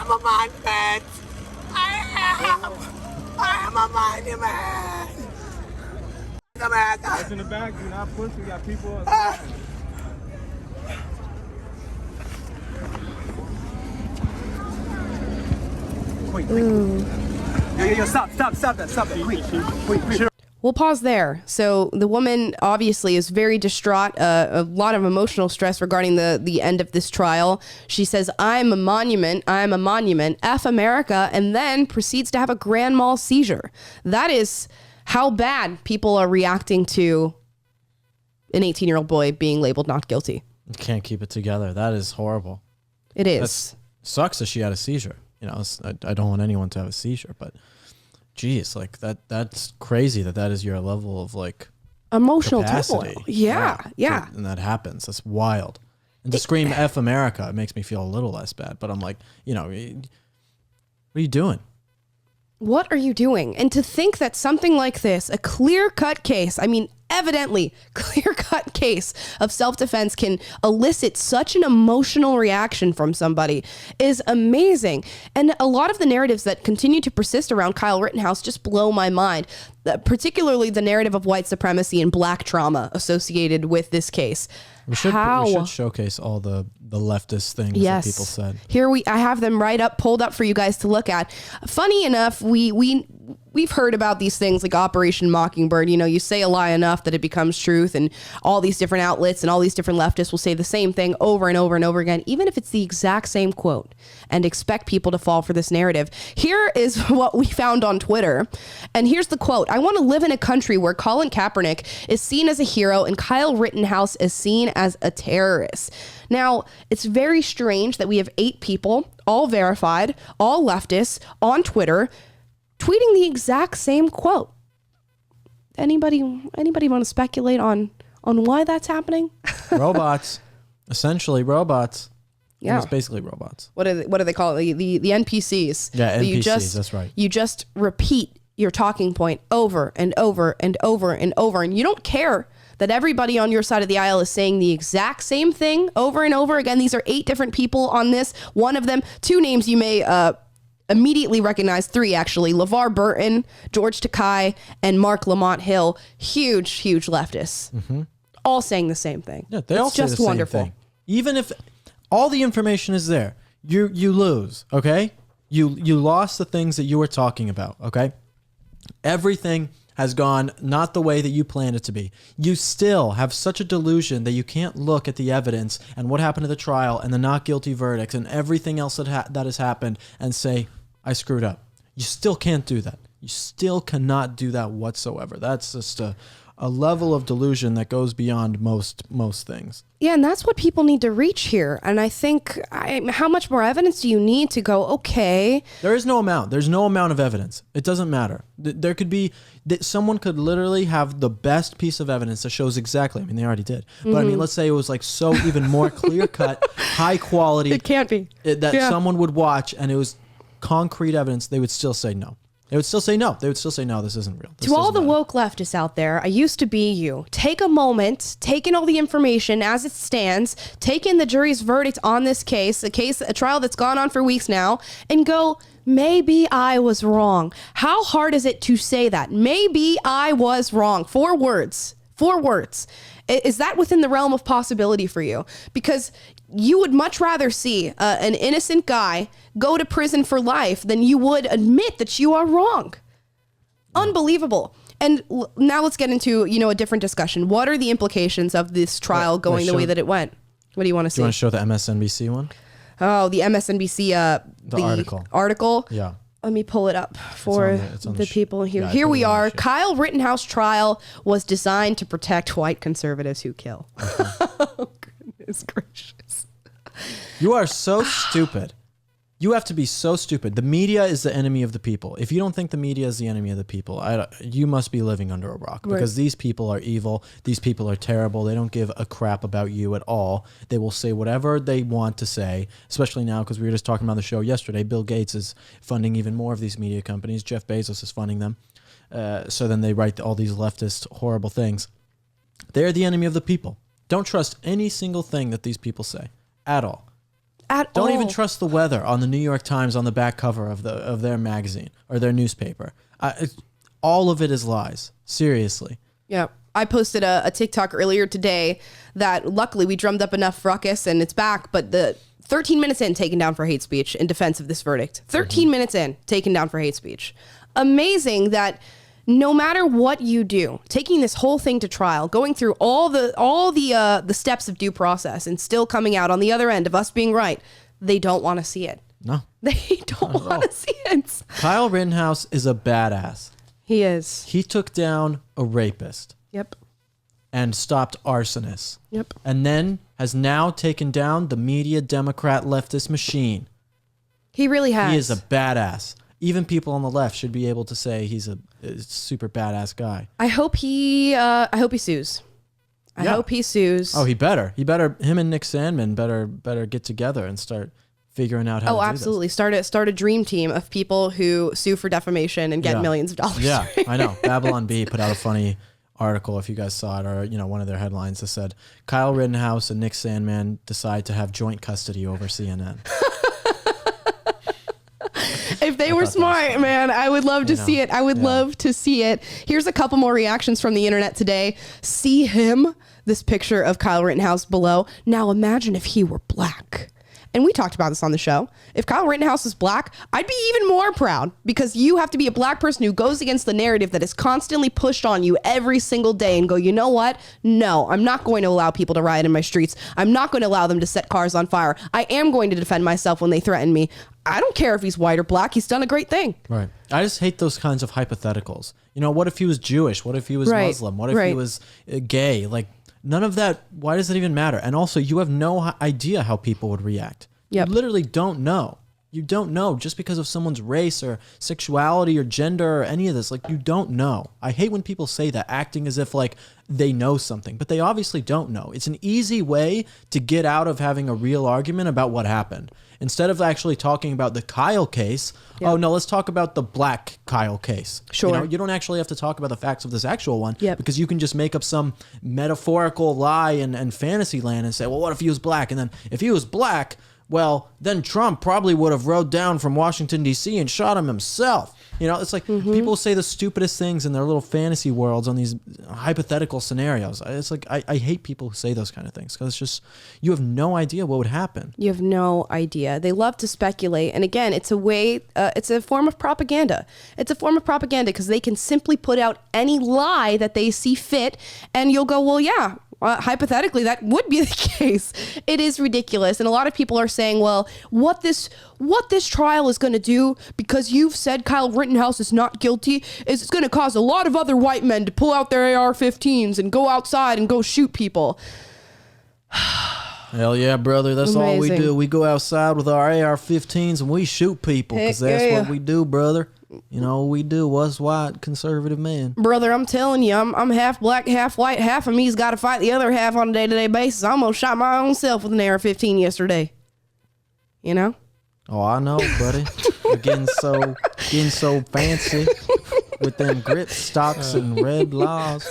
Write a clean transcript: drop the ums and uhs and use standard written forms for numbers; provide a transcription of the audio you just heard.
am a monument. I am a monument. America. That's in the back. You're not pushing. We got people outside. Wait. Yo, stop that. Wait. We'll pause there. So the woman obviously is very distraught, a lot of emotional stress regarding the end of this trial. She says, I'm a monument, F America, and then proceeds to have a grand mal seizure. That is how bad people are reacting to an 18-year-old boy being labeled not guilty. You can't keep it together. That is horrible. It is. Sucks that she had a seizure. You know, I don't want anyone to have a seizure, but geez, like that's crazy that is your level of like emotional capacity. turmoil. Yeah. And that happens. That's wild. And to scream F America, it makes me feel a little less bad, but I'm like, you know, what are you doing? What are you doing? And to think that something like this, a clear-cut case, I mean, evidently clear-cut case of self-defense can elicit such an emotional reaction from somebody is amazing. And a lot of the narratives that continue to persist around Kyle Rittenhouse just blow my mind, particularly the narrative of white supremacy and black trauma associated with this case. We should showcase all the leftist things that people said. Here I have them pulled up for you guys to look at. Funny enough, we've heard about these things like Operation Mockingbird. You know, you say a lie enough that it becomes truth, and all these different outlets and all these different leftists will say the same thing over and over and over again, even if it's the exact same quote, and expect people to fall for this narrative. Here is what we found on Twitter. And here's the quote. I want to live in a country where Colin Kaepernick is seen as a hero and Kyle Rittenhouse is seen as a terrorist. Now, it's very strange that we have 8 people, all verified, all leftists, on Twitter, tweeting the exact same quote. Anybody want to speculate on why that's happening? Robots. Essentially robots. Yeah. It's basically robots. What do they call it? The NPCs. Yeah, NPCs, that's right. You just repeat your talking point over and over and over and over, and you don't care that everybody on your side of the aisle is saying the exact same thing over and over again. These are 8 different people on this. One of them, 2 names you may immediately recognize, 3 actually, LeVar Burton, George Takei, and Mark Lamont Hill. Huge leftists. Mm-hmm. All saying the same thing. Yeah, they all say the same thing. Even if all the information is there, you lose, okay? You lost the things that you were talking about, okay? Everything has gone not the way that you planned it to be. You still have such a delusion that you can't look at the evidence and what happened to the trial and the not guilty verdicts and everything else that has happened and say, I screwed up. You still can't do that. You still cannot do that whatsoever. That's just a level of delusion that goes beyond most things. Yeah, and that's what people need to reach here. And I think, how much more evidence do you need to go, okay? There is no amount. There's no amount of evidence. It doesn't matter. There could be, someone could literally have the best piece of evidence that shows exactly, I mean, they already did. But I mean, let's say it was like so even more clear-cut, high quality. It can't be. Someone would watch and it was concrete evidence, they would still say no. They would still say no. They would still say, no, this isn't real. To all the woke leftists out there, I used to be you. Take a moment, take in all the information as it stands, take in the jury's verdict on this case, a trial that's gone on for weeks now, and go, maybe I was wrong. How hard is it to say that? Maybe I was wrong. 4 words. 4 words. Is that within the realm of possibility for you? Because you would much rather see an innocent guy go to prison for life than you would admit that you are wrong. Unbelievable. And now let's get into, a different discussion. What are the implications of this trial going the way that it went? What do you want to see? Do you want to show the MSNBC one? Oh, the MSNBC, the article. Yeah. Let me pull it up for the people here. Yeah, here we are. Kyle Rittenhouse trial was designed to protect white conservatives who kill. Oh, goodness gracious. You are so stupid. You have to be so stupid. The media is the enemy of the people. If you don't think the media is the enemy of the people, you must be living under a rock, because these people are evil. These people are terrible. They don't give a crap about you at all. They will say whatever they want to say, especially now because we were just talking about the show yesterday. Bill Gates is funding even more of these media companies. Jeff Bezos is funding them. So then they write all these leftist horrible things. They're the enemy of the people. Don't trust any single thing that these people say at all. at Don't all. even trust the weather on the New York Times on the back cover of their magazine or their newspaper. All of it is lies. Seriously. Yeah. I posted a TikTok earlier today that luckily we drummed up enough ruckus and it's back, but the 13 minutes in, taken down for hate speech in defense of this verdict. 13 minutes in, taken down for hate speech. Amazing that no matter what you do, taking this whole thing to trial, going through all the steps of due process and still coming out on the other end of us being right, they don't want to see it. No. They don't want to see it. Kyle Rittenhouse is a badass. He is. He took down a rapist. Yep. And stopped arsonists. Yep. And then has now taken down the media Democrat leftist machine. He really has. He is a badass. Even people on the left should be able to say he's a super badass guy. I hope he sues. I hope he sues. Oh, he better. Him and Nick Sandmann better get together and start figuring out how to do absolutely. this. Start a dream team of people who sue for defamation and get millions of dollars. Yeah, I know. Babylon Bee put out a funny article, if you guys saw it, or one of their headlines that said Kyle Rittenhouse and Nick Sandmann decide to have joint custody over CNN. If they were smart, man, I would love to see it. I would love to see it. Here's a couple more reactions from the internet today. See him, this picture of Kyle Rittenhouse below. Now imagine if he were black. And we talked about this on the show. If Kyle Rittenhouse is black, I'd be even more proud because you have to be a black person who goes against the narrative that is constantly pushed on you every single day and go, you know what? No, I'm not going to allow people to riot in my streets. I'm not going to allow them to set cars on fire. I am going to defend myself when they threaten me. I don't care if he's white or black. He's done a great thing. Right. I just hate those kinds of hypotheticals. What if he was Jewish? What if he was Muslim? What if he was gay? Like, none of that. Why does it even matter? And also, you have no idea how people would react. Yep. You literally don't know. You don't know just because of someone's race or sexuality or gender or any of this. Like, you don't know. I hate when people say that, acting as if like they know something, but they obviously don't know. It's an easy way to get out of having a real argument about what happened. Instead of actually talking about the Kyle case, oh no, let's talk about the black Kyle case. Sure. You don't actually have to talk about the facts of this actual one because you can just make up some metaphorical lie and fantasy land and say, well, what if he was black? And then if he was black, well, then Trump probably would have rode down from Washington, D.C. and shot him himself. It's like people say the stupidest things in their little fantasy worlds on these hypothetical scenarios. It's like I hate people who say those kind of things because it's just you have no idea what would happen. You have no idea. They love to speculate. And again, it's a way, it's a form of propaganda. It's a form of propaganda because they can simply put out any lie that they see fit and you'll go, well, yeah. Hypothetically, that would be the case. It is ridiculous. And a lot of people are saying, well, what this trial is going to do, because you've said Kyle Rittenhouse is not guilty, is it's going to cause a lot of other white men to pull out their AR-15s and go outside and go shoot people. Hell yeah, brother. That's all we do. We go outside with our AR-15s and we shoot people because that's what we do, brother. We do us white conservative men. Brother, I'm telling you, I'm half black, half white. Half of me's got to fight the other half on a day-to-day basis. I almost shot my own self with an AR-15 yesterday. Oh, I know, buddy. You're getting so fancy with them grip stocks and red laws.